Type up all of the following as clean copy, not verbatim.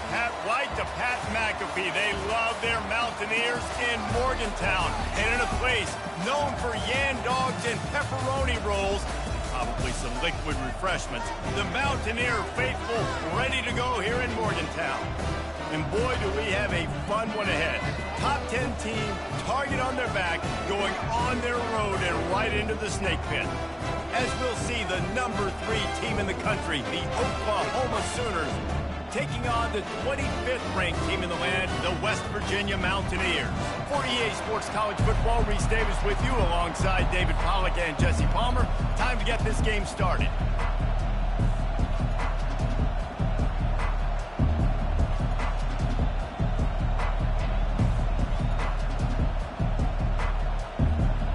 Pat White to Pat McAfee. They love their Mountaineers in Morgantown. And in a place known for Yan Dogs and pepperoni rolls, probably some liquid refreshments, the Mountaineer faithful ready to go here in Morgantown. And boy, do we have a fun one ahead. Top 10 team, target on their back, going on their road and right into the snake pit. As we'll see, the number 3 team in the country, the Oklahoma Sooners, taking on the 25th ranked team in the land, the West Virginia Mountaineers. For EA Sports College Football, Reese Davis with you alongside David Pollack and Jesse Palmer. Time to get this game started.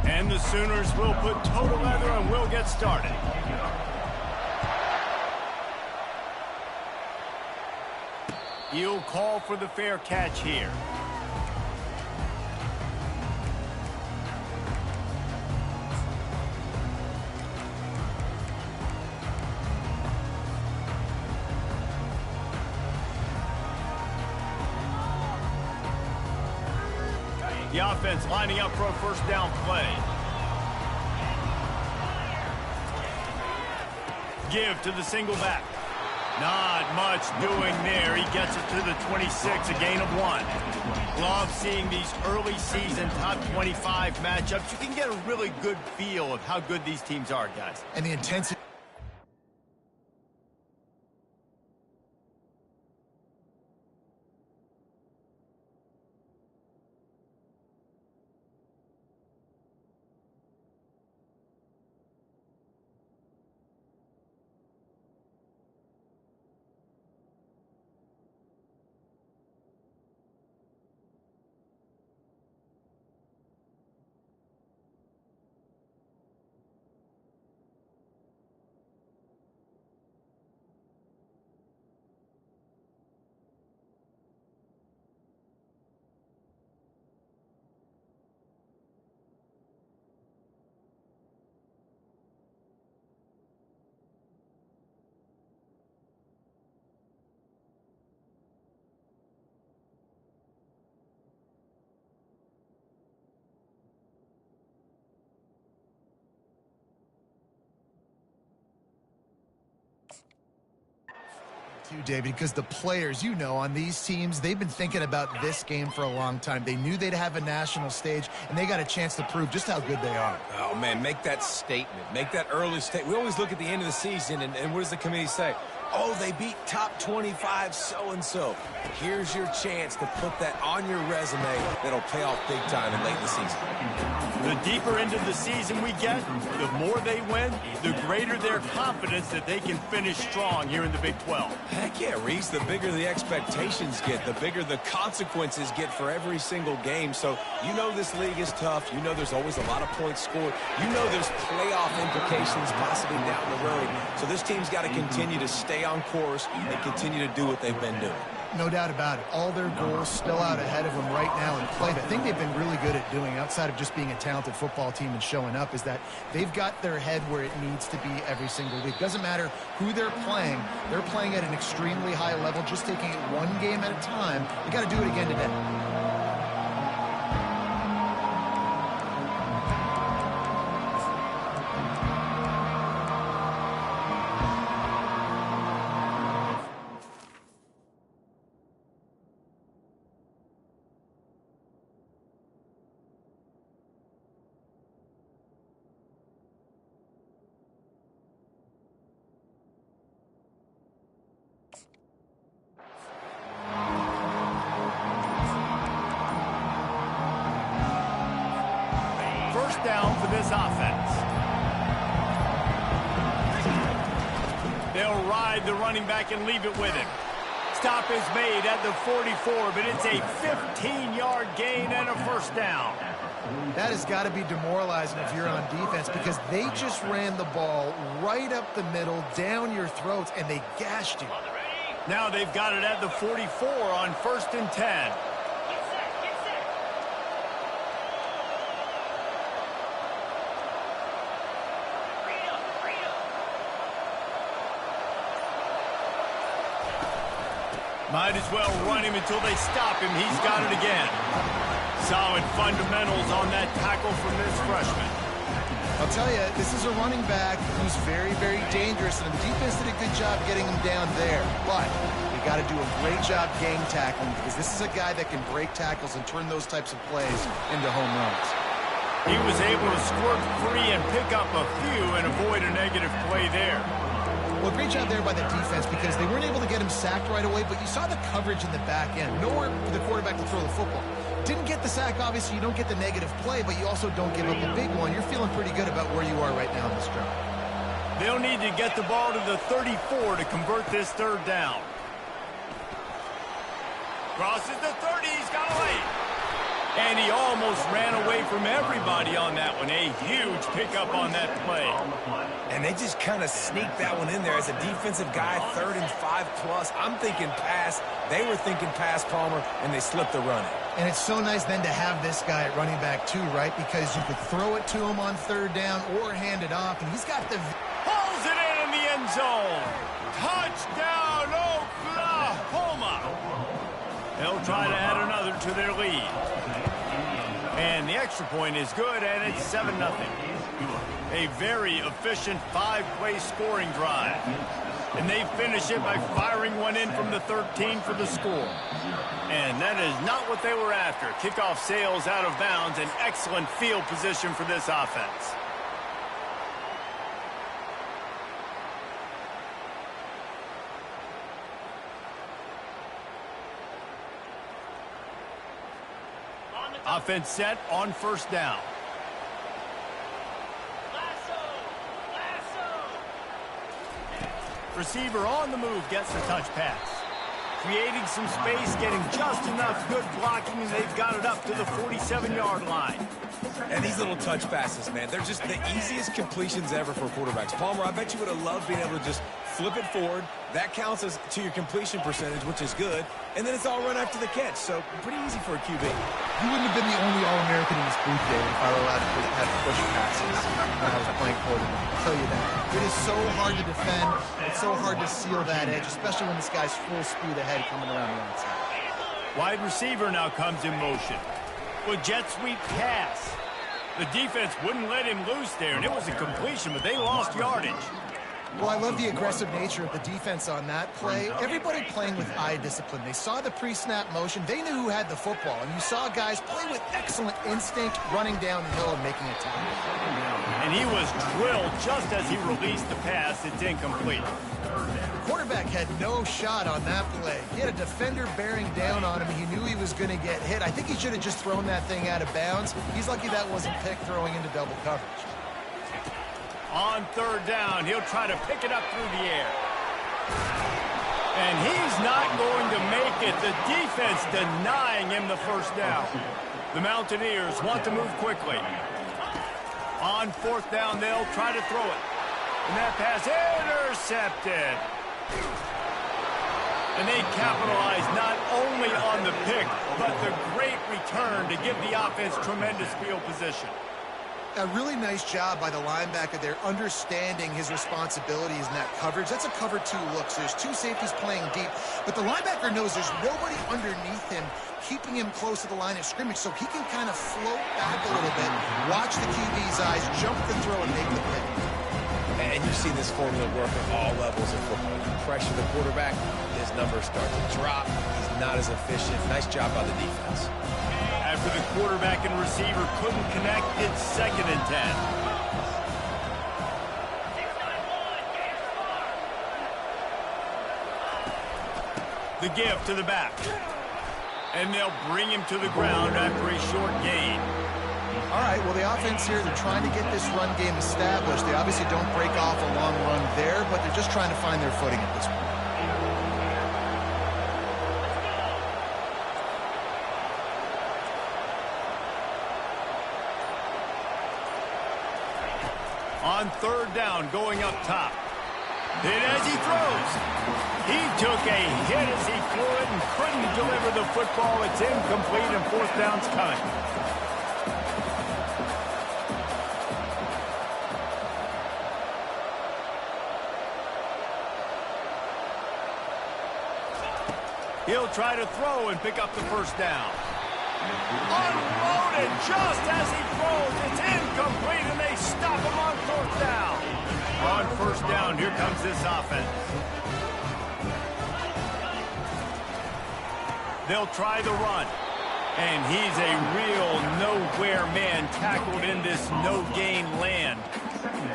And the Sooners will put toe to leather and we'll get started. He'll call for the fair catch here. The offense lining up for a first down play. Give to the single back. Not much doing there. He gets it to the 26, a gain of 1. Love seeing these early season top 25 matchups. You can get a really good feel of how good these teams are, guys. And the intensity. Too, David, because the players, you know, on these teams, they've been thinking about this game for a long time. They knew they'd have a national stage, and they got a chance to prove just how good they are. Oh, man, make that statement. Make that early statement. We always look at the end of the season, and what does the committee say? Oh, they beat top 25 so-and-so. Here's your chance to put that on your resume that'll pay off big time in late in the season. The deeper into the season we get, the more they win, the greater their confidence that they can finish strong here in the Big 12. Heck yeah, Reese. The bigger the expectations get, the bigger the consequences get for every single game. So you know this league is tough. You know there's always a lot of points scored. You know there's playoff implications possibly down the road. So this team's got to continue to stay on course and continue to do what they've been doing. No doubt about it. All their goals still out ahead of them right now in play. The thing they've been really good at doing, outside of just being a talented football team and showing up, is that they've got their head where it needs to be every single week. Doesn't matter who they're playing at an extremely high level, just taking it one game at a time. You got to do it again today. Down for this offense. They'll ride the running back and leave it with him. Stop is made at the 44, but it's a 15-yard gain and a first down. That has got to be demoralizing if you're on defense, because they just ran the ball right up the middle, down your throats, and they gashed you. Now they've got it at the 44 on 1st and 10. Might as well run him until they stop him. He's got it again. Solid fundamentals on that tackle from this freshman. I'll tell you, this is a running back who's very, very dangerous, and the defense did a good job getting him down there. But you got to do a great job game tackling, because this is a guy that can break tackles and turn those types of plays into home runs. He was able to squirt free and pick up a few and avoid a negative play there. Well, great job there by the defense, because they weren't able to get him sacked right away, but you saw the coverage in the back end. Nowhere for the quarterback to throw the football. Didn't get the sack, obviously. You don't get the negative play, but you also don't give up a big one. You're feeling pretty good about where you are right now in this drive. They'll need to get the ball to the 34 to convert this third down. Crosses the 30. He's got away. And he almost ran away from everybody on that one. A huge pickup on that play. And they just kind of sneaked that one in there. As a defensive guy, 3rd and 5+. I'm thinking pass. They were thinking pass, Palmer, and they slipped the running. And it's so nice then to have this guy at running back too, right? Because you could throw it to him on 3rd down or hand it off, and he's got the... Pulls it in the end zone. Touchdown, Oklahoma. They'll try to add another to their lead. And the extra point is good, and it's 7-0. A very efficient 5-play scoring drive. And they finish it by firing one in from the 13 for the score. And that is not what they were after. Kickoff sails out of bounds, and excellent field position for this offense. Offense set on 1st down. Receiver on the move gets the touch pass. Creating some space, getting just enough good blocking, and they've got it up to the 47-yard line. And these little touch passes, man, they're just the easiest completions ever for quarterbacks. Palmer, I bet you would have loved being able to just flip it forward. That counts as to your completion percentage, which is good. And then it's all run after the catch, so pretty easy for a QB. You wouldn't have been the only All-American in this booth, David, if I were allowed to have push passes when I was playing quarterback. I'll tell you that. It is so hard to defend. It's so hard to seal that edge, especially when this guy's full speed ahead coming around the outside. Wide receiver now comes in motion. With jet sweep pass. The defense wouldn't let him loose there, and it was a completion, but they lost yardage. Well, I love the aggressive nature of the defense on that play. Everybody playing with eye discipline. They saw the pre-snap motion. They knew who had the football, and you saw guys play with excellent instinct, running downhill and making a tackle. And he was drilled just as he released the pass. It's incomplete. Quarterback had no shot on that play. He had a defender bearing down on him. He knew he was going to get hit. I think he should have just thrown that thing out of bounds. He's lucky that wasn't picked throwing into double coverage. On 3rd down, he'll try to pick it up through the air. And he's not going to make it. The defense denying him the 1st down. The Mountaineers want to move quickly. On 4th down, they'll try to throw it. And that pass intercepted. And they capitalize not only on the pick, but the great return to give the offense tremendous field position. A really nice job by the linebacker there, understanding his responsibilities in that coverage. That's a cover 2 look, so there's 2 safeties playing deep. But the linebacker knows there's nobody underneath him, keeping him close to the line of scrimmage, so he can kind of float back a little bit, watch the QB's eyes, jump the throw, and make the pick. And you see this formula work at all levels of football. You pressure the quarterback, his numbers start to drop. He's not as efficient. Nice job by the defense. After the quarterback and receiver couldn't connect, it's 2nd and 10. The give to the back. And they'll bring him to the ground after a short gain. All right, well, the offense here, they're trying to get this run game established. They obviously don't break off a long run there, but they're just trying to find their footing at this point. On 3rd down, going up top. Hit as he throws. He took a hit as he threw it and couldn't deliver the football. It's incomplete, and 4th down's coming. He'll try to throw and pick up the first down. Unloaded just as he throws. It's incomplete, and they stop him on fourth down. On first down, here comes this offense. They'll try the run. And he's a real nowhere man tackled in this no-gain land.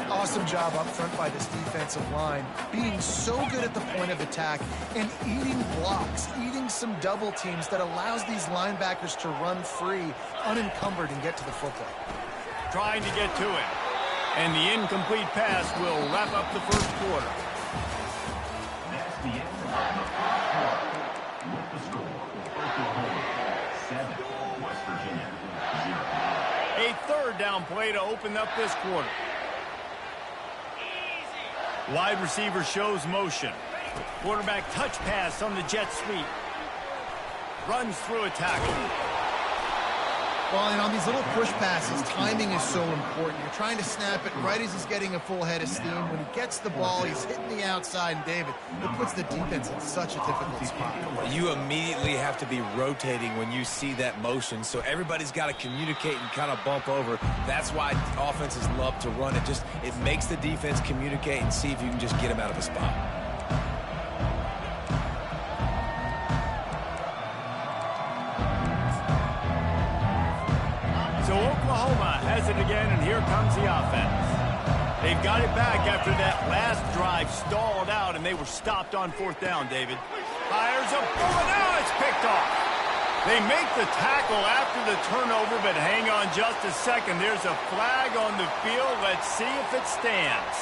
Awesome job up front by this defensive line, being so good at the point of attack and eating blocks, eating some double teams that allows these linebackers to run free, unencumbered, and get to the football. Trying to get to it. And the incomplete pass will wrap up the first quarter. That's the end of the quarter. With the score, Oklahoma 7, West Virginia 0. A third down play to open up this quarter. Wide receiver shows motion. Quarterback touch pass on the jet sweep. Runs through a tackle. Well, and on these little push passes, timing is so important. You're trying to snap it right as he's getting a full head of steam. When he gets the ball, he's hitting the outside, and David, it puts the defense in such a difficult spot. You immediately have to be rotating when you see that motion, so everybody's got to communicate and kind of bump over. That's why offenses love to run it. It makes the defense communicate and see if you can just get him out of a spot. So Oklahoma has it again, and here comes the offense. They've got it back after that last drive stalled out, and they were stopped on fourth down, David. Fires a bullet. Now it's picked off. They make the tackle after the turnover, but hang on just a second. There's a flag on the field. Let's see if it stands.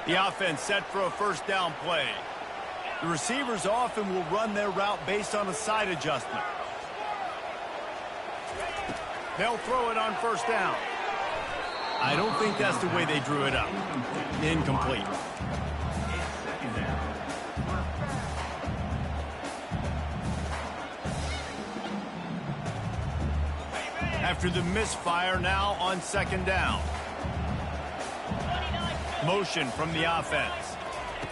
The offense set for a first down play. The receivers often will run their route based on a side adjustment. They'll throw it on first down. I don't think that's the way they drew it up. Incomplete. After the misfire, now on second down. Motion from the offense.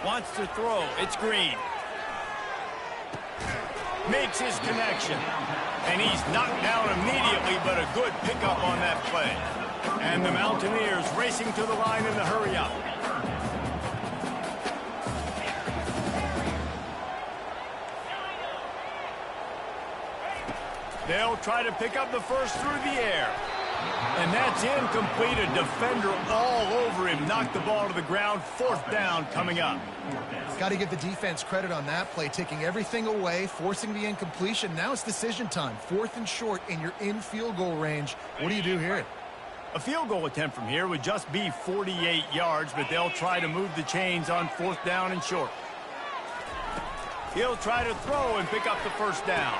Wants to throw. It's Green. Makes his connection. And he's knocked down immediately, but a good pickup on that play. And the Mountaineers racing to the line in the hurry up. They'll try to pick up the first through the air. And that's incomplete. A defender all over him. Knocked the ball to the ground. Fourth down coming up. Got to give the defense credit on that play, taking everything away, forcing the incompletion. Now it's decision time. Fourth and short, and you're in field goal range. What do you do here? A field goal attempt from here would just be 48 yards, but they'll try to move the chains on fourth down and short. He'll try to throw and pick up the first down.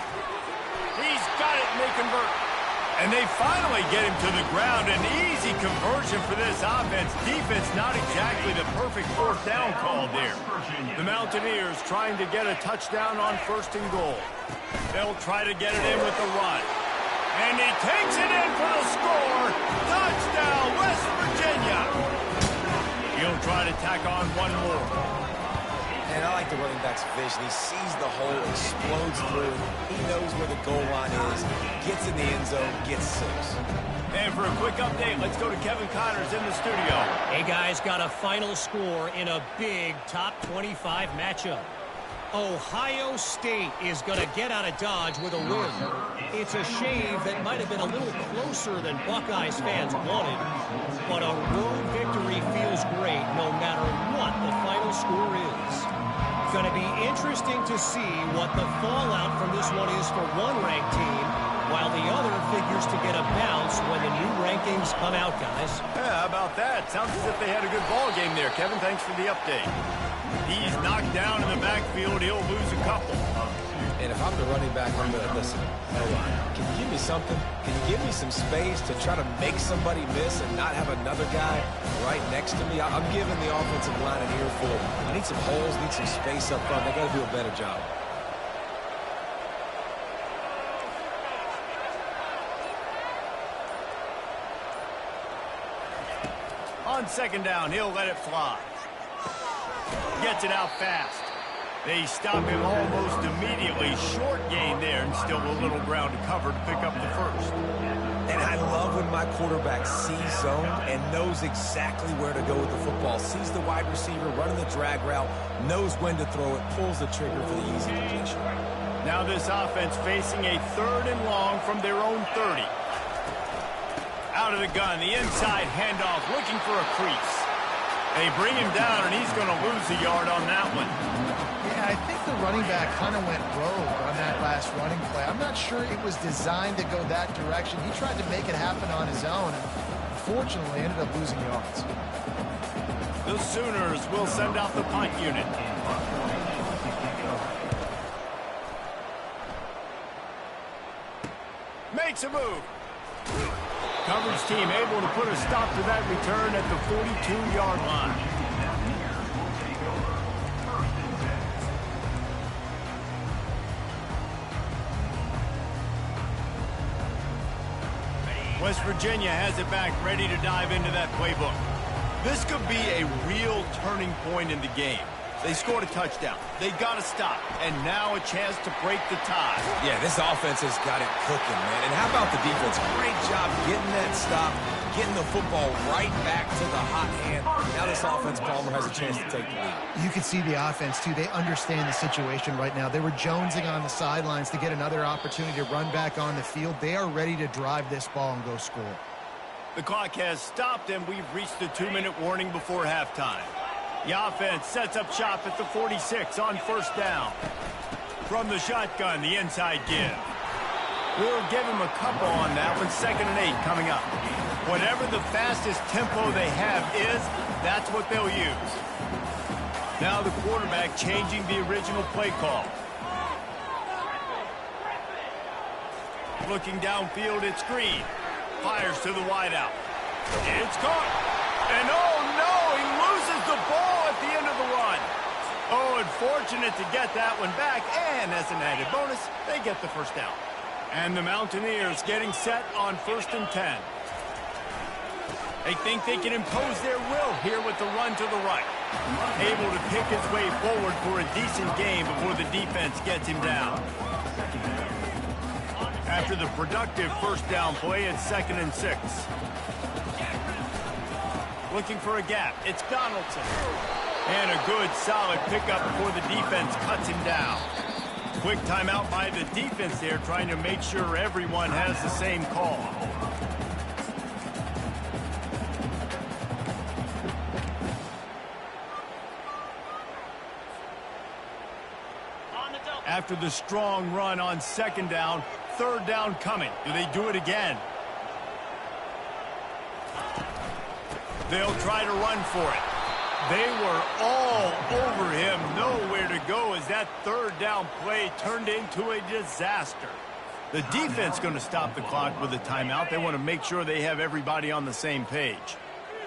He's got it, and they convert. And they finally get him to the ground. An easy conversion for this offense. Defense not exactly the perfect fourth down call there. The Mountaineers trying to get a touchdown on first and goal. They'll try to get it in with the run. And he takes it in for the score. Touchdown, West Virginia. He'll try to tack on one more. And I like the running back's vision. He sees the hole, explodes through. He knows where the goal line is, gets in the end zone, gets 6. And for a quick update, let's go to Kevin Connors in the studio. Hey, guys, got a final score in a big top 25 matchup. Ohio State is going to get out of Dodge with a win. It's a shave that might have been a little closer than Buckeyes fans wanted, but a road victory feels great no matter what the final score is. Going to be interesting to see what the fallout from this one is for one ranked team, while the other figures to get a bounce when the new rankings come out, guys. Yeah, how about that? Sounds as if they had a good ball game there. Kevin, thanks for the update. He's knocked down in the backfield. He'll lose a couple. And if I'm the running back, I'm going to listen. Can you give me something? Can you give me some space to try to make somebody miss and not have another guy right next to me? I'm giving the offensive line an earful. I need some holes, need some space up front. They got to do a better job. On On second down, he'll let it fly. Gets it out fast. They stop him almost immediately. Short gain there, and still a little ground to cover to pick up the first. And I love when my quarterback sees zone and knows exactly where to go with the football. Sees the wide receiver running the drag route, knows when to throw it, pulls the trigger for the easy completion. Now this offense facing a 3rd and long from their own 30. Out of the gun, the inside handoff, looking for a crease. They bring him down, and he's going to lose a yard on that one. Yeah, I think the running back kind of went rogue on that last running play. I'm not sure it was designed to go that direction. He tried to make it happen on his own, and unfortunately ended up losing yards. The Sooners will send out the punt unit. Makes a move. Coverage team able to put a stop to that return at the 42-yard line. West Virginia has it back, ready to dive into that playbook. This could be a real turning point in the game. They scored a touchdown. They got to stop. And now a chance to break the tie. Yeah, this offense has got it cooking, man. And how about the defense? Great job getting that stop, getting the football right back to the hot hand. Now this offense, Palmer, has a chance to take the lead. You can see the offense, too. They understand the situation right now. They were jonesing on the sidelines to get another opportunity to run back on the field. They are ready to drive this ball and go score. The clock has stopped, and we've reached the 2-minute warning before halftime. The offense sets up shop at the 46 on first down. From the shotgun, the inside give. We'll give him a couple on that one. 2nd and 8 coming up. Whatever the fastest tempo they have is, that's what they'll use. Now the quarterback changing the original play call. Looking downfield, it's Green. Fires to the wideout. It's caught. And oh no, he loses the ball at the end of the run. Oh, unfortunate to get that one back. And as an added bonus, they get the first down. And the Mountaineers getting set on 1st and 10. They think they can impose their will here with the run to the right. Able to pick his way forward for a decent game before the defense gets him down. After the productive first down play, it's 2nd and 6. Looking for a gap. It's Donaldson. And a good, solid pickup before the defense cuts him down. Quick timeout by the defense there, trying to make sure everyone has the same call. After the strong run on 2nd down, 3rd down coming. Do they do it again? They'll try to run for it. They were all over him. Nowhere to go as that 3rd down play turned into a disaster. The defense going to stop the clock with a timeout. They want to make sure they have everybody on the same page.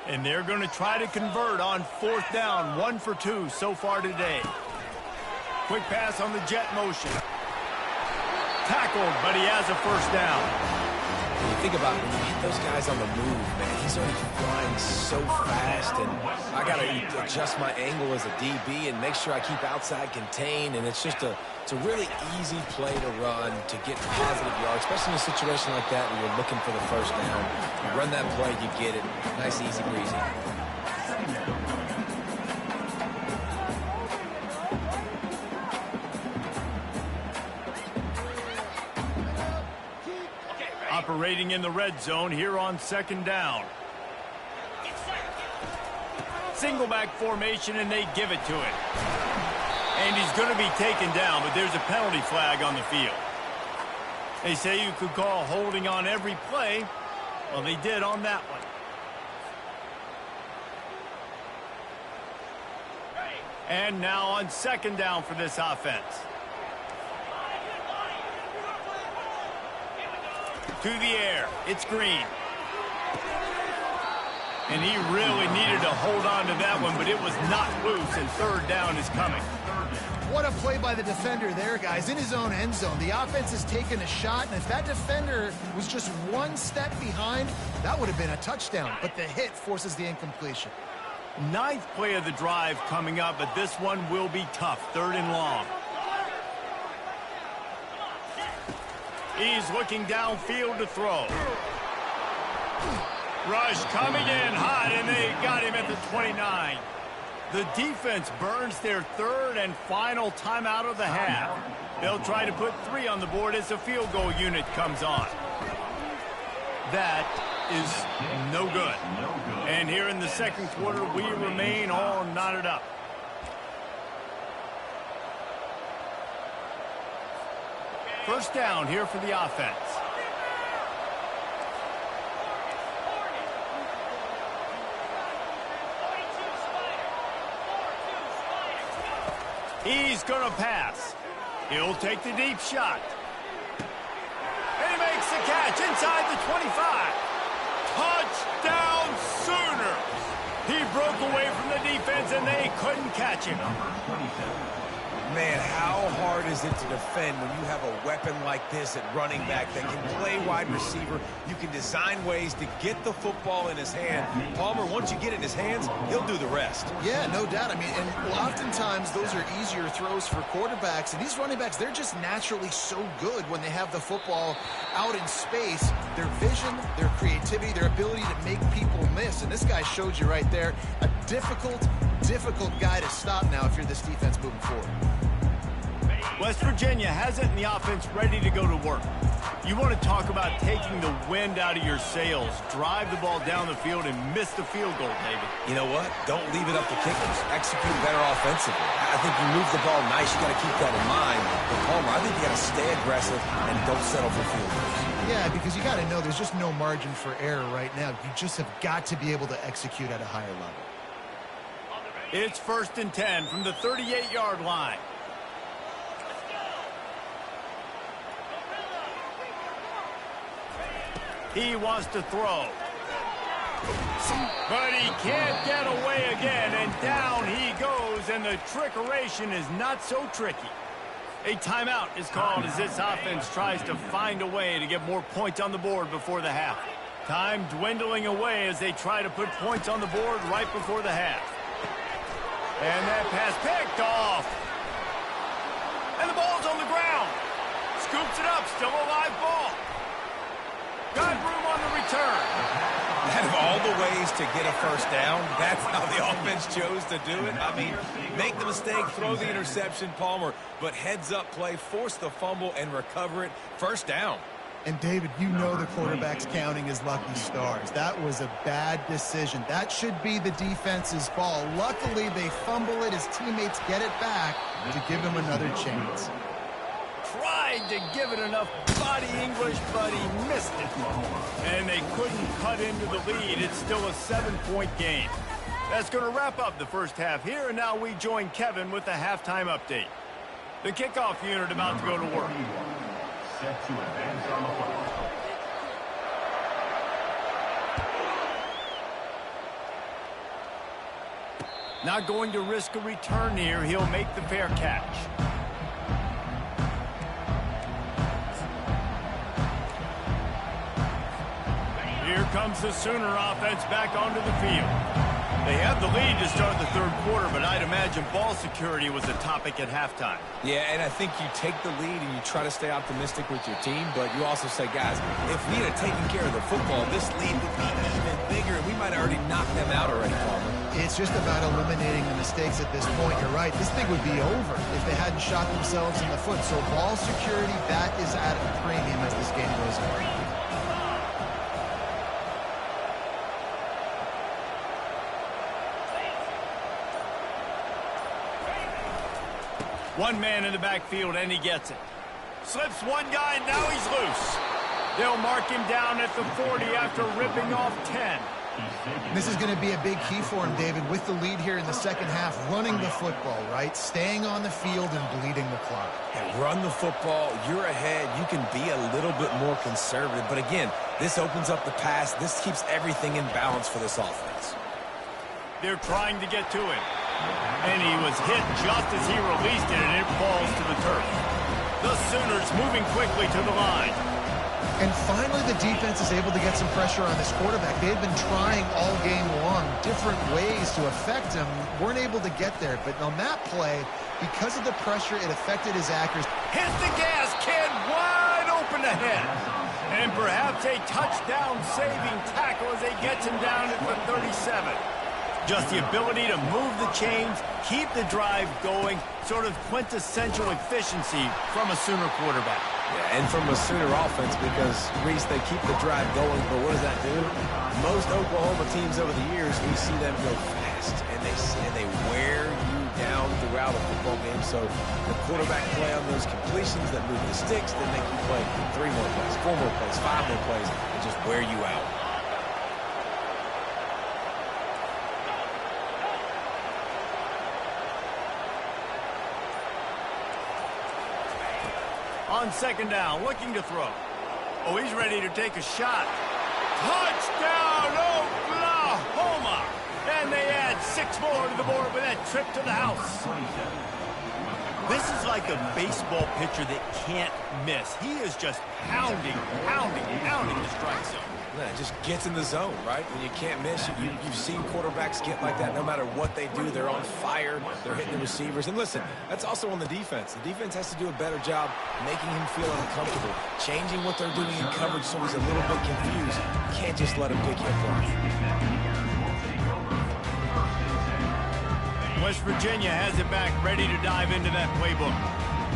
And they're going to try to convert on 4th down. 1 for 2 so far today. Quick pass on the jet motion. Tackled, but he has a first down. When you think about it, when you hit those guys on the move, man, he's already flying so fast, and I got to adjust my angle as a DB and make sure I keep outside contained, and it's just it's a really easy play to run to get positive yards, especially in a situation like that where you're looking for the first down. You run that play, you get it. Nice, easy breezy. Operating in the red zone here on 2nd down. Single back formation, and they give it to him. And he's going to be taken down, but there's a penalty flag on the field. They say you could call holding on every play. Well, they did on that one. And now on 2nd down for this offense. To the air, it's Green. And he really needed to hold on to that one, but it was not loose, and 3rd down is coming. What a play by the defender there, guys. In his own end zone, the offense has taken a shot, and if that defender was just one step behind, that would have been a touchdown. But the hit forces the incompletion. Ninth play of the drive coming up, but this one will be tough. 3rd and long. He's looking downfield to throw. Rush coming in hot, and they got him at the 29. The defense burns their 3rd and final timeout of the half. They'll try to put 3 on the board as the field goal unit comes on. That is no good. And here in the 2nd quarter, we remain all knotted up. First down here for the offense. He's going to pass. He'll take the deep shot. And he makes the catch inside the 25. Touchdown Sooners! He broke away from the defense and they couldn't catch him. Man, how hard is it to defend when you have a weapon like this at running back that can play wide receiver? You can design ways to get the football in his hand. Palmer, once you get it in his hands, he'll do the rest. Yeah, no doubt. I mean, and oftentimes those are easier throws for quarterbacks. And these running backs, they're just naturally so good when they have the football out in space. Their vision, their creativity, their ability to make people miss. And this guy showed you right there, a difficult guy to stop now if you're this defense moving forward. West Virginia has it in the offense ready to go to work. You want to talk about taking the wind out of your sails. Drive the ball down the field and miss the field goal, David. You know what? Don't leave it up to kickers. Execute better offensively. I think you move the ball nice. You got to keep that in mind. But Palmer, I think you got to stay aggressive and don't settle for field goals. Yeah, because you got to know there's just no margin for error right now. You just have got to be able to execute at a higher level. It's 1st and 10 from the 38-yard line. He wants to throw. But he can't get away again, and down he goes, and the trickeration is not so tricky. A timeout is called as this offense tries to find a way to get more points on the board before the half. Time dwindling away as they try to put points on the board right before the half. And that pass picked off. And the ball's on the ground. Scoops it up, still a live ball. Got room on the return. Out of all the ways to get a first down, that's how the offense chose to do it. I mean, make the mistake, throw the interception, Palmer, but heads-up play, force the fumble, and recover it. First down. And, David, you know the quarterback's counting his lucky stars. That was a bad decision. That should be the defense's ball. Luckily, they fumble it. His teammates get it back to give him another chance. Tried to give it enough body English, but he missed it. And they couldn't cut into the lead. It's still a 7-point game. That's going to wrap up the first half here, and now we join Kevin with the halftime update. The kickoff unit about to go to work. Set to advance on the football. Not going to risk a return here. He'll make the fair catch. Here comes the Sooner offense back onto the field. They have the lead to start the 3rd quarter, but I'd imagine ball security was a topic at halftime. Yeah, and I think you take the lead and you try to stay optimistic with your team, but you also say, guys, if we had taken care of the football, this lead would be even bigger, and we might have already knocked them out already, Palmer. It's just about eliminating the mistakes at this point. You're right. This thing would be over if they hadn't shot themselves in the foot. So ball security, that is at a premium as this game goes on. One man in the backfield, and he gets it. Slips one guy, and now he's loose. They'll mark him down at the 40 after ripping off 10. This is going to be a big key for him, David, with the lead here in the second half, running the football, right? Staying on the field and bleeding the clock. Yeah, run the football. You're ahead. You can be a little bit more conservative. But again, this opens up the pass. This keeps everything in balance for this offense. They're trying to get to him. And he was hit just as he released it, and it falls to the turf. The Sooners moving quickly to the line. And finally, the defense is able to get some pressure on this quarterback. They had been trying all game long different ways to affect him. Weren't able to get there. But on that play, because of the pressure, it affected his accuracy. Hit the gas, kid. Wide open ahead. And perhaps a touchdown-saving tackle as they get him down at the 37. Just the ability to move the chains, keep the drive going, sort of quintessential efficiency from a Sooner quarterback. Yeah, and from a Sooner offense, because, Reese, they keep the drive going, but what does that do? Most Oklahoma teams over the years, we see them go fast, and they wear you down throughout a football game. So the quarterback play on those completions that move the sticks, that make you play 3 more plays, 4 more plays, 5 more plays, and just wear you out. On second down, looking to throw. Oh, he's ready to take a shot. Touchdown, Oklahoma! And they add 6 more to the board with that trip to the house. This is like a baseball pitcher that can't miss. He is just pounding the strike zone. Yeah, it just gets in the zone, right? When you can't miss, you've seen quarterbacks get like that. No matter what they do, they're on fire. They're hitting the receivers. And listen, that's also on the defense. The defense has to do a better job making him feel uncomfortable, changing what they're doing in coverage so he's a little bit confused. You can't just let him pick you apart. West Virginia has it back, ready to dive into that playbook.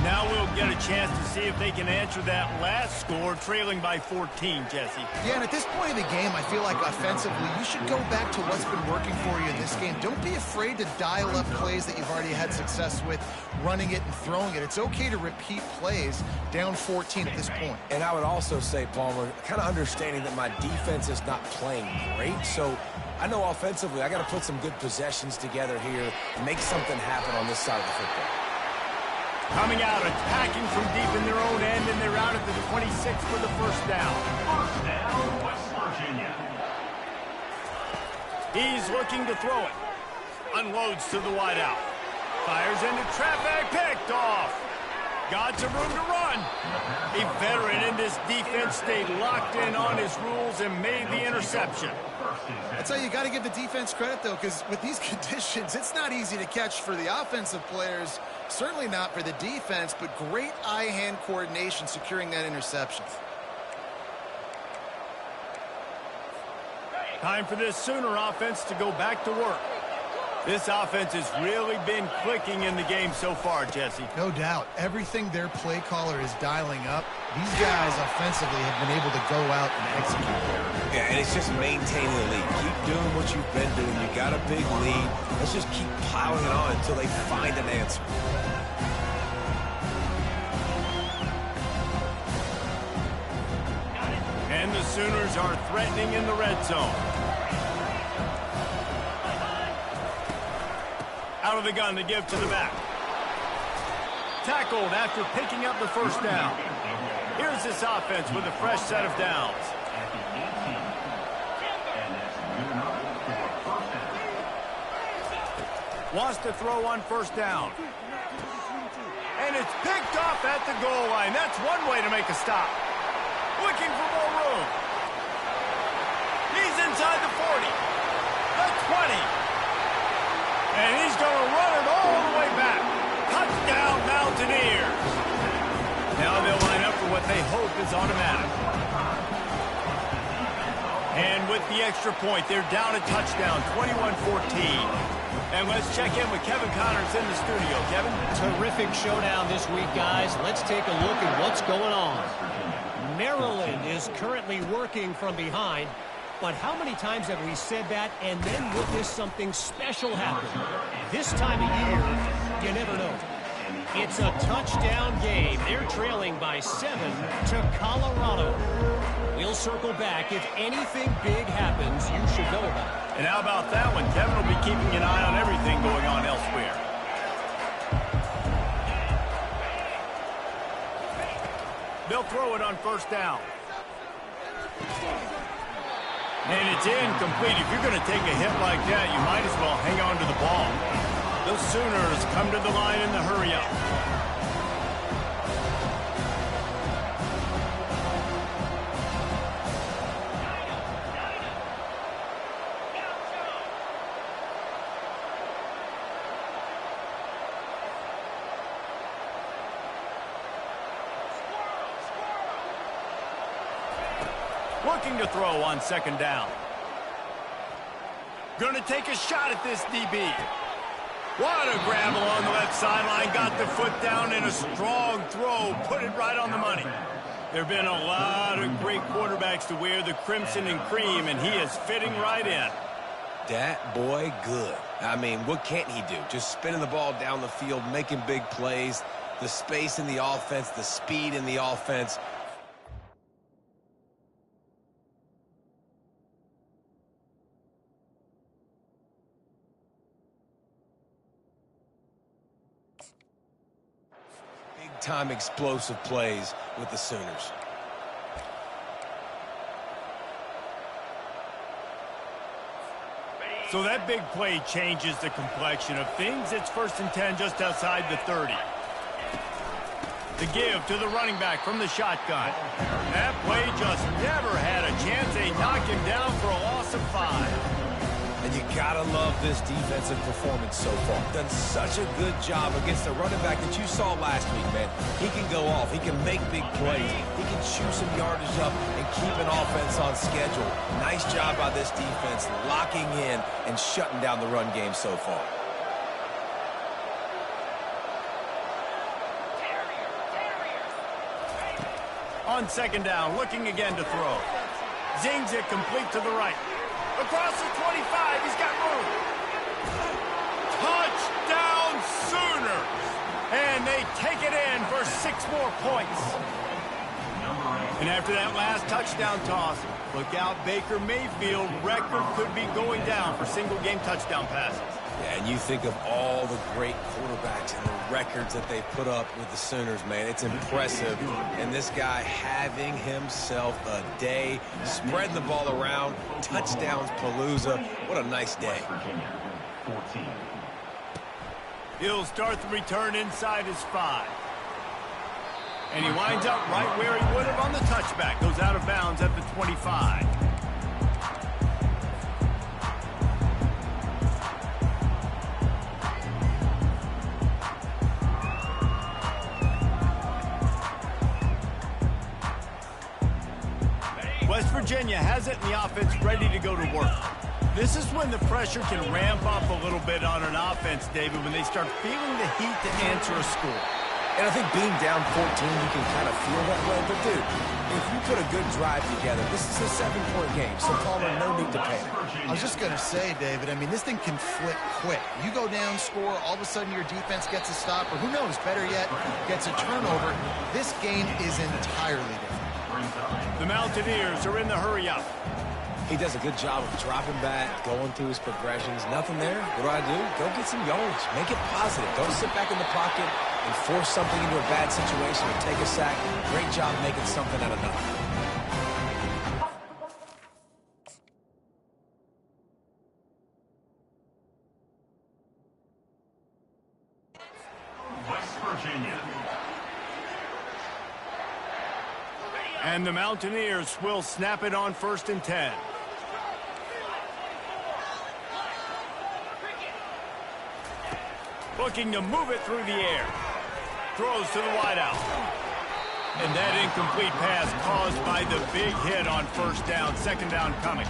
Now we'll get a chance to see if they can answer that last score, trailing by 14, Jesse. Yeah, and at this point of the game, I feel like offensively, you should go back to what's been working for you in this game. Don't be afraid to dial up plays that you've already had success with, running it and throwing it. It's okay to repeat plays down 14 at this point. And I would also say, Palmer, kind of understanding that my defense is not playing great, so I know offensively I got to put some good possessions together here and make something happen on this side of the football. Coming out, attacking from deep in their own end, and they're out at the 26 for the first down. First down, West Virginia. He's looking to throw it. Unloads to the wideout. Fires into traffic, picked off. Got some room to run. A veteran in this defense stayed locked in on his rules and made the interception. That's how you got to give the defense credit, though, because with these conditions, it's not easy to catch for the offensive players, certainly not for the defense, but great eye-hand coordination securing that interception. Time for this Sooner offense to go back to work. This offense has really been clicking in the game so far, Jesse. No doubt. Everything their play caller is dialing up, these guys offensively have been able to go out and execute. Yeah, and it's just maintaining the lead. Keep doing what you've been doing. You got a big lead. Let's just keep piling it on until they find an answer. And the Sooners are threatening in the red zone. Out of the gun to give to the back. Tackled after picking up the first down. Here's this offense with a fresh set of downs. Wants to throw on first down. And it's picked off at the goal line. That's one way to make a stop. Looking for more room. He's inside the 40. The 20. And he's going to run it all the way back. Touchdown, Mountaineers. Now they'll line up for what they hope is automatic. And with the extra point, they're down a touchdown, 21-14. And let's check in with Kevin Connors in the studio. Kevin? Terrific showdown this week, guys. Let's take a look at what's going on. Maryland is currently working from behind. But how many times have we said that and then witnessed something special happen? This time of year, you never know. It's a touchdown game. They're trailing by 7 to Colorado. We'll circle back. If anything big happens, you should know about it. And how about that one? Kevin will be keeping an eye on everything going on elsewhere. They'll throw it on first down. And it's incomplete. If you're going to take a hit like that, you might as well hang on to the ball. Sooners come to the line in the hurry-up. Looking to throw on second down. Going to take a shot at this DB. What a grab along the left sideline. Got the foot down in a strong throw. Put it right on the money. There have been a lot of great quarterbacks to wear the crimson and cream, and he is fitting right in. That boy good. I mean, what can't he do? Just spinning the ball down the field, making big plays, the space in the offense, the speed in the offense. Big-time explosive plays with the Sooners. So that big play changes the complexion of things. It's 1st and 10 just outside the 30. The give to the running back from the shotgun. That play just never had a chance. They knock him down for a loss of 5. And you gotta love this defensive performance so far. Done such a good job against the running back that you saw last week, man. He can go off. He can make big plays. He can chew some yardage up and keep an offense on schedule. Nice job by this defense locking in and shutting down the run game so far. On second down, looking again to throw. Zings it complete to the right. Across the 25, he's got room. Touchdown Sooners! And they take it in for 6 more points. And after that last touchdown toss, look out, Baker Mayfield record could be going down for single-game touchdown passes. Yeah, and you think of all the great quarterbacks and the records that they put up with the Sooners, man. It's impressive. And this guy having himself a day, spreading the ball around, touchdowns palooza. What a nice day. He'll start the return inside his 5. And he winds up right where he would have on the touchback. Goes out of bounds at the 25. West Virginia has it in the offense ready to go to work. This is when the pressure can ramp up a little bit on an offense, David, when they start feeling the heat to answer a score. And I think being down 14, you can kind of feel that way. But, dude, if you put a good drive together, this is a 7-point game. So, Palmer, no need to panic. I was just going to say, David, I mean, this thing can flip quick. You go down, score, all of a sudden your defense gets a stop, or who knows, better yet, gets a turnover. This game is entirely different. The Mountaineers are in the hurry-up. He does a good job of dropping back, going through his progressions. Nothing there. What do? Go get some yards. Make it positive. Don't sit back in the pocket and force something into a bad situation or take a sack. Great job making something out of nothing. West Virginia. And the Mountaineers will snap it on 1st and 10. Looking to move it through the air. Throws to the wideout. And that incomplete pass caused by the big hit on 1st down. 2nd down coming.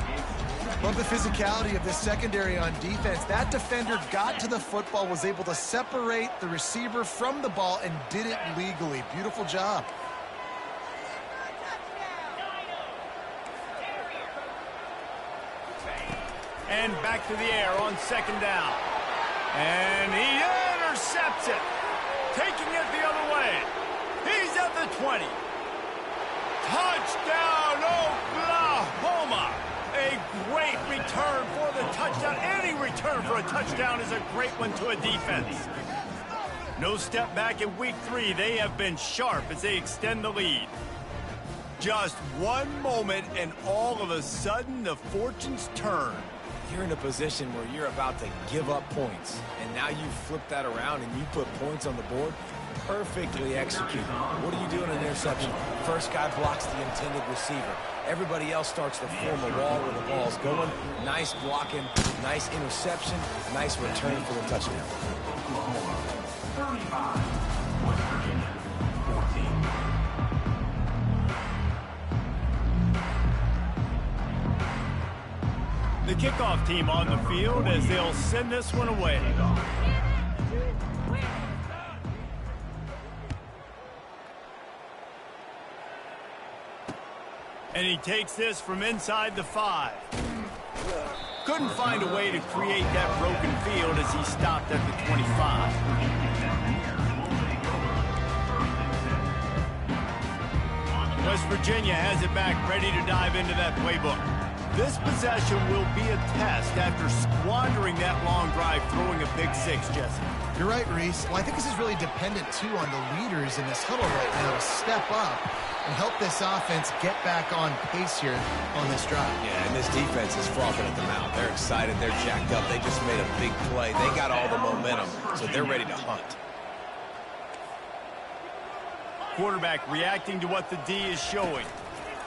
Love the physicality of this secondary on defense. That defender got to the football, was able to separate the receiver from the ball, and did it legally. Beautiful job. And back to the air on 2nd down. And he intercepts it. Taking it the other way. He's at the 20. Touchdown, Oklahoma. A great return for the touchdown. Any return for a touchdown is a great one to a defense. No step back in week 3. They have been sharp as they extend the lead. Just one moment, and all of a sudden, the fortunes turn. You're in a position where you're about to give up points, and now you flip that around and you put points on the board. Perfectly executed. What do you do in an interception? First guy blocks the intended receiver. Everybody else starts to form a wall where the ball's going. Nice blocking, nice interception, nice return for the touchdown. 35, West Virginia, 14. The kickoff team on the field as they'll send this one away. And he takes this from inside the 5. Couldn't find a way to create that broken field as he stopped at the 25. West Virginia has it back, ready to dive into that playbook. This possession will be a test after squandering that long drive, throwing a pick 6, Jesse. You're right, Reese. Well, I think this is really dependent, too, on the leaders in this huddle right now to step up and help this offense get back on pace here on this drive. Yeah, and this defense is frothing at the mouth. They're excited. They're jacked up. They just made a big play. They got all the momentum, so they're ready to hunt. Quarterback reacting to what the D is showing.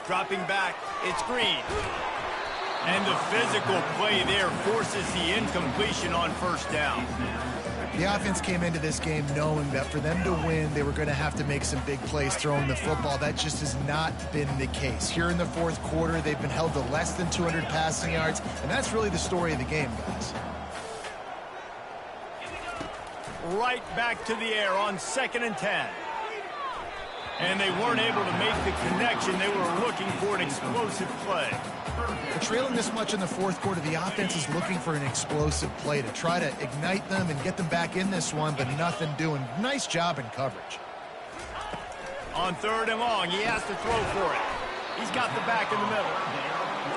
Dropping back, it's Green. And the physical play there forces the incompletion on first down. The offense came into this game knowing that for them to win, they were going to have to make some big plays throwing the football. That just has not been the case. Here in the fourth quarter, they've been held to less than 200 passing yards, and that's really the story of the game, guys. Right back to the air on 2nd and 10. And they weren't able to make the connection. They were looking for an explosive play. But trailing this much in the fourth quarter, the offense is looking for an explosive play to try to ignite them and get them back in this one, but nothing doing. Nice job in coverage. On 3rd and long, he has to throw for it. He's got the back in the middle.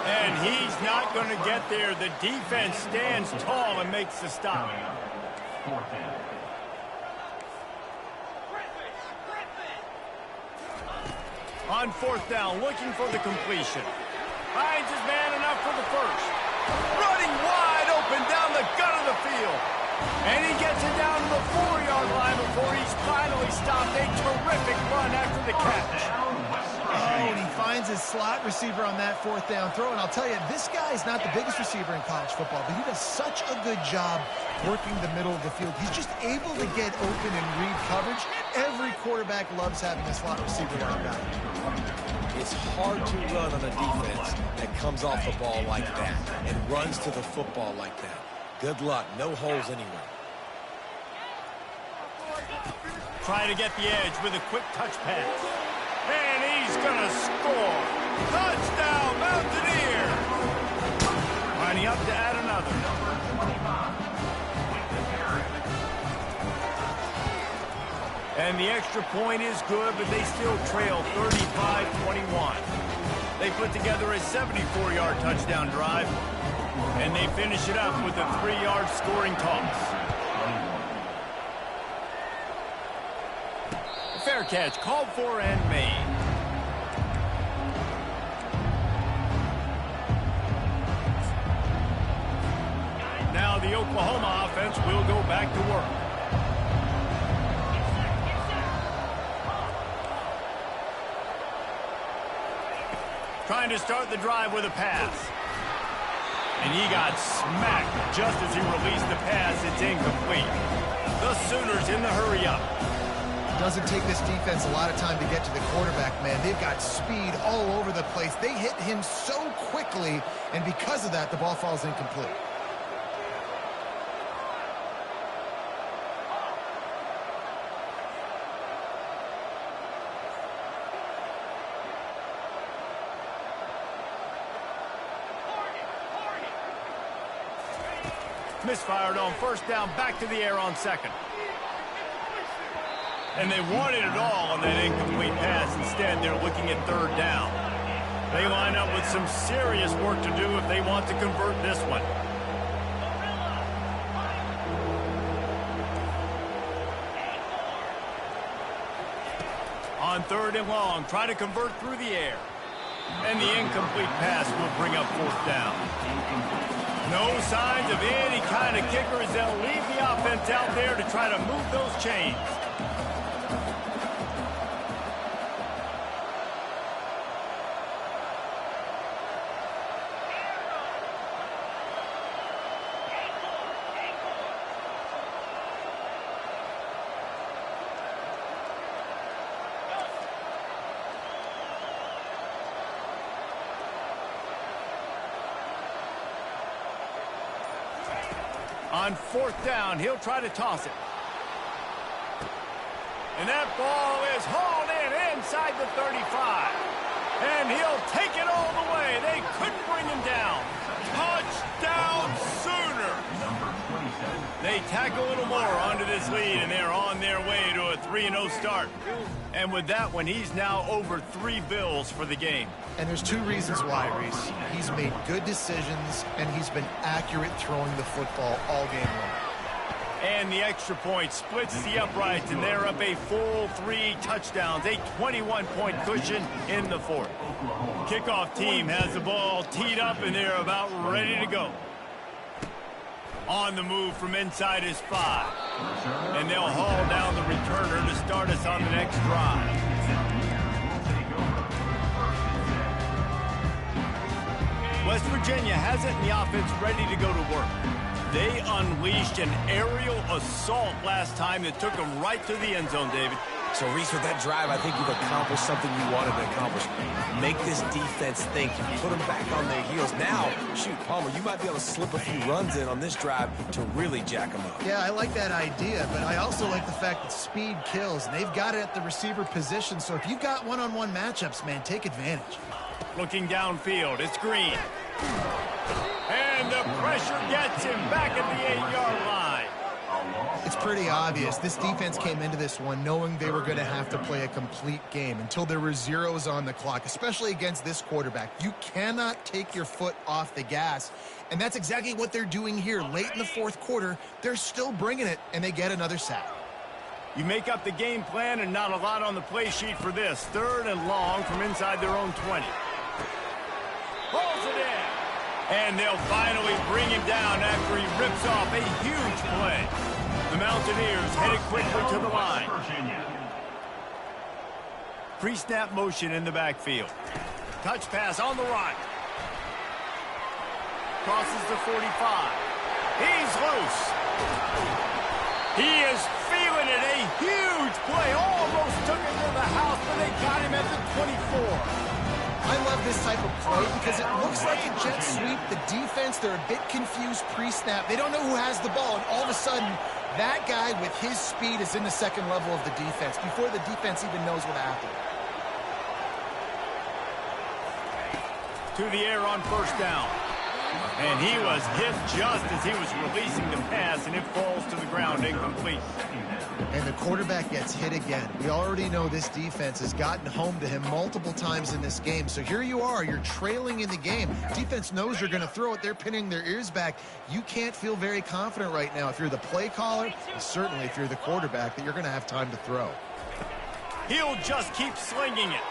And he's not going to get there. The defense stands tall and makes the stop. On 4th down, looking for the completion. Finds his man enough for the first. Running wide open down the gut of the field. And he gets it down to the 4-yard line before he's finally stopped. A terrific run after the catch. Oh, and he finds his slot receiver on that 4th down throw. And I'll tell you, this guy is not the biggest receiver in college football, but he does such a good job working the middle of the field. He's just able to get open and read coverage. Every quarterback loves having a slot receiver like that. It's hard to run on a defense that comes off the ball like that and runs to the football like that. Good luck. No holes anywhere. Trying to get the edge with a quick touch pass. And he's going to score. Touchdown, Mountaineer. Lining up to add another. And the extra point is good, but they still trail 35-21. They put together a 74-yard touchdown drive, and they finish it up with a 3-yard scoring toss. Fair catch called for and made. Now the Oklahoma offense will go back to work. Trying to start the drive with a pass. And he got smacked just as he released the pass. It's incomplete. The Sooners in the hurry-up. Doesn't take this defense a lot of time to get to the quarterback, man. They've got speed all over the place. They hit him so quickly, and because of that, the ball falls incomplete. Misfired on 1st down, back to the air on 2nd. And they wanted it all on that incomplete pass. Instead, they're looking at 3rd down. They line up with some serious work to do if they want to convert this one. On 3rd and long, try to convert through the air. And the incomplete pass will bring up 4th down. No signs of any kind of kickers. They'll leave the offense out there to try to move those chains. On 4th down, he'll try to toss it. And that ball is hauled in inside the 35. And he'll take it all the way. They couldn't bring him down. Touchdown Sooner. They tack a little more onto this lead, and they're on their way to a 3-0 start. And with that one, he's now over 3 bills for the game. And there's 2 reasons why, Reese. He's made good decisions, and he's been accurate throwing the football all game long. And the extra point splits the uprights, and they're up a full 3 touchdowns, a 21-point cushion in the 4th. Kickoff team has the ball teed up, and they're about ready to go. On the move from inside his 5. And they'll haul down the returner to start us on the next drive. West Virginia has it, and the offense ready to go to work. They unleashed an aerial assault last time that took them right to the end zone, David. So, Reese, with that drive, I think you've accomplished something you wanted to accomplish. Make this defense think. Put them back on their heels. Now, shoot, Palmer, you might be able to slip a few runs in on this drive to really jack them up. Yeah, I like that idea, but I also like the fact that speed kills, and they've got it at the receiver position. So if you've got one-on-one matchups, man, take advantage. Looking downfield, it's Green. And the pressure gets him back at the 8-yard line. It's pretty obvious. This defense came into this one knowing they were going to have to play a complete game until there were zeros on the clock, especially against this quarterback. You cannot take your foot off the gas, and that's exactly what they're doing here. Late in the 4th quarter, they're still bringing it, and they get another sack. You make up the game plan, and not a lot on the play sheet for this. 3rd and long from inside their own 20. Pulls it in. And they'll finally bring him down after he rips off a huge play. The Mountaineers headed quickly to the line. Pre-snap motion in the backfield. Touch pass on the right. Crosses the 45. He's loose. He is feeling it. A huge play. Almost took him to the house, but they got him at the 24. I love this type of play because it looks like a jet sweep. The defense, they're a bit confused pre-snap. They don't know who has the ball, and all of a sudden, that guy with his speed is in the 2nd level of the defense before the defense even knows what happened. To the air on 1st down. And he was hit just as he was releasing the pass, and it falls to the ground incomplete. And the quarterback gets hit again. We already know this defense has gotten home to him multiple times in this game. So here you are, you're trailing in the game. Defense knows you're going to throw it. They're pinning their ears back. You can't feel very confident right now if you're the play caller, and certainly if you're the quarterback, that you're going to have time to throw. He'll just keep slinging it.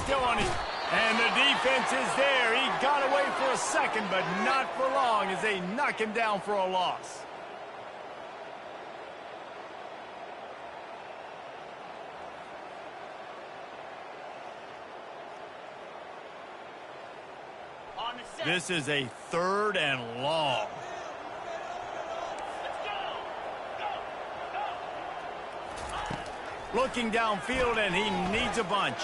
Still on his... And the defense is there. He got away for a second, but not for long as they knock him down for a loss. This is a 3rd and long. Looking downfield, and he needs a bunch.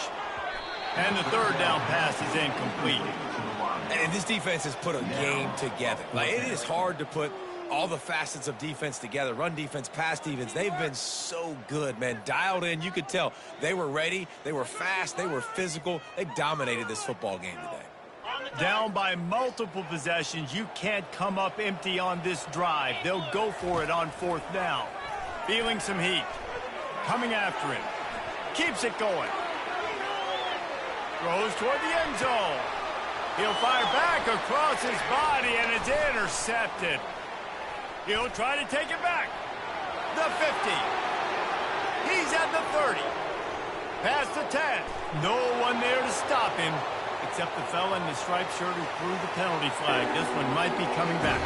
And the 3rd down pass is incomplete. And this defense has put a game together. Like, it is hard to put all the facets of defense together. Run defense, pass defense. They've been so good, man. Dialed in. You could tell they were ready. They were fast. They were physical. They dominated this football game today. Down by multiple possessions. You can't come up empty on this drive. They'll go for it on 4th down. Feeling some heat. Coming after him. Keeps it going. Throws toward the end zone. He'll fire back across his body, and it's intercepted. He'll try to take it back. The 50. He's at the 30. Past the 10. No one there to stop him. except the fella in the striped shirt who threw the penalty flag. This one might be coming back.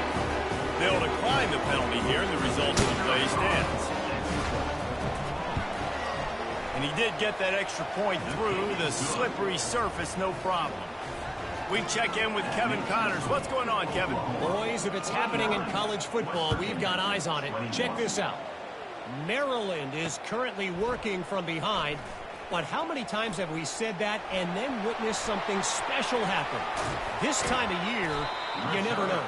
They'll decline the penalty here, and the result of the play stands. And he did get that extra point through the slippery surface, no problem. We check in with Kevin Connors. What's going on, Kevin? Boys, if it's happening in college football, we've got eyes on it. Check this out. Maryland is currently working from behind, but how many times have we said that and then witnessed something special happen? This time of year, you never know.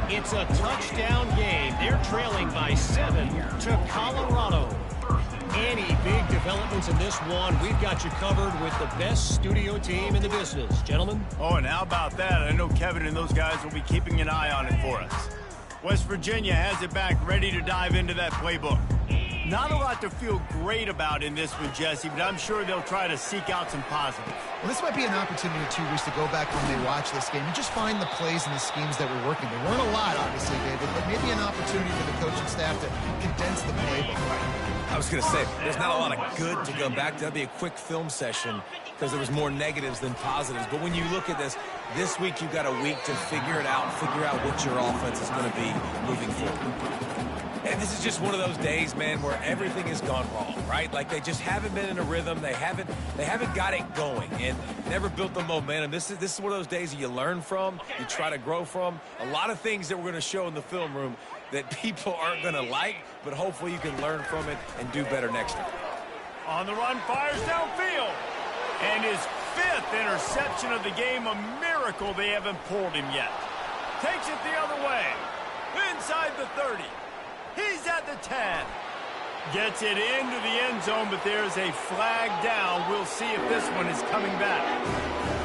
It's a touchdown game. They're trailing by 7 to Colorado. Any big developments in this one, we've got you covered with the best studio team in the business. Gentlemen? Oh, and how about that? I know Kevin and those guys will be keeping an eye on it for us. West Virginia has it back, ready to dive into that playbook. Not a lot to feel great about in this one, Jesse, but I'm sure they'll try to seek out some positives. Well, this might be an opportunity too, Reese, to go back when they watch this game and just find the plays and the schemes that were working. There weren't a lot, obviously, David, but maybe an opportunity for the coaching staff to condense the playbook. I was going to say, there's not a lot of good to go back to. That'd be a quick film session because there was more negatives than positives. But when you look at this week you've got a week to figure it out, figure out what your offense is going to be moving forward. And this is just one of those days, man, where everything has gone wrong, right? Like they just haven't been in a rhythm. They haven't got it going and never built the momentum. This is one of those days that you learn from, you try to grow from. A lot of things that we're going to show in the film room that people aren't going to like, but hopefully you can learn from it and do better next time. On the run, fires downfield. And his 5th interception of the game, a miracle they haven't pulled him yet. Takes it the other way. Inside the 30. He's at the 10. Gets it into the end zone, but there's a flag down. We'll see if this one is coming back.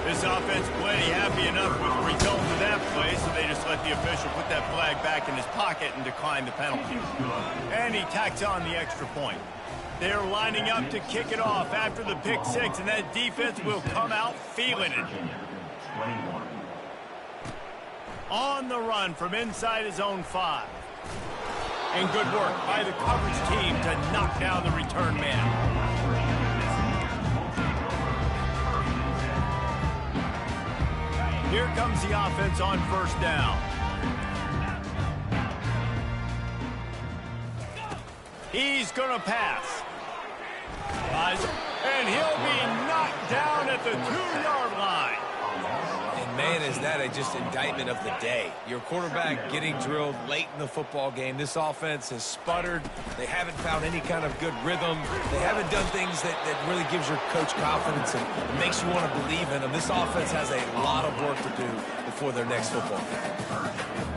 This offense plenty happy enough with the result of that play, so they just let the official put that flag back in his pocket and decline the penalty. And he tacks on the extra point. They're lining up to kick it off after the pick 6, and that defense will come out feeling it. On the run from inside his own 5. And good work by the coverage team to knock down the return man. Here comes the offense on first down. He's going to pass. And he'll be knocked down at the 2-yard line. And man, is that just indictment of the day. Your quarterback getting drilled late in the football game. This offense has sputtered. They haven't found any kind of good rhythm. They haven't done things that really gives your coach confidence and makes you want to believe in them. This offense has a lot of work to do before their next football game.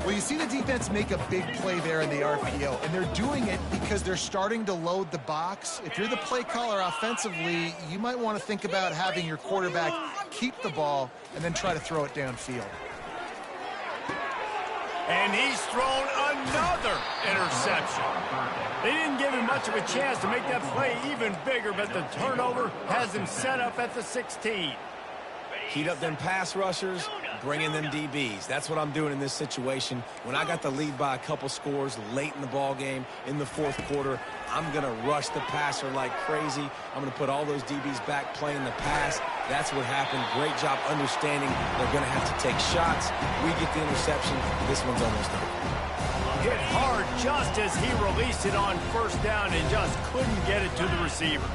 Well, you see the defense make a big play there in the RPO, and they're doing it because they're starting to load the box. If you're the play caller offensively, you might want to think about having your quarterback keep the ball and then try to throw it downfield. And he's thrown another interception. They didn't give him much of a chance to make that play even bigger, but the turnover has him set up at the 16. Heat up them pass rushers, bring in them DBs. That's what I'm doing in this situation. When I got the lead by a couple scores late in the ball game in the 4th quarter, I'm going to rush the passer like crazy. I'm going to put all those DBs back playing the pass. That's what happened. Great job understanding they're going to have to take shots. We get the interception. This one's almost done. Hit hard just as he released it on first down and just couldn't get it to the receiver.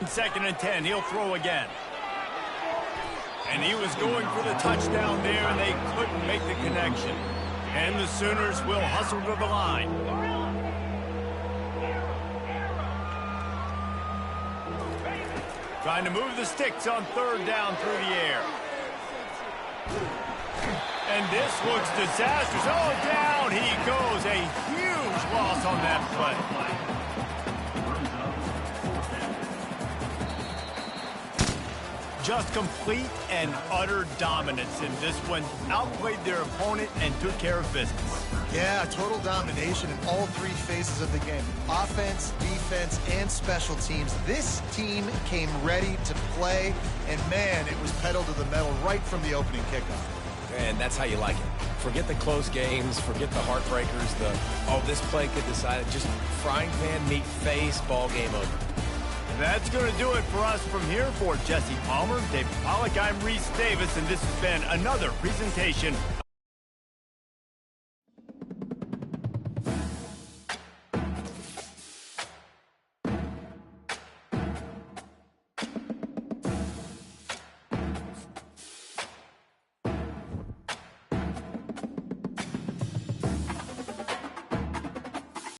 Second and 10, he'll throw again. And he was going for the touchdown there, and they couldn't make the connection. And the Sooners will hustle to the line. Trying to move the sticks on 3rd down through the air. And this looks disastrous. Oh, down he goes. A huge loss on that play. Just complete and utter dominance in this one. Outplayed their opponent and took care of business. Yeah, total domination in all 3 phases of the game. Offense, defense, and special teams. This team came ready to play, and man, it was pedal to the metal right from the opening kickoff. And that's how you like it. Forget the close games, forget the heartbreakers, oh, this play could decide it. Just frying pan, meat face, ball game over. That's going to do it for us from here. For Jesse Palmer, David Pollack, I'm Reese Davis, and this has been another presentation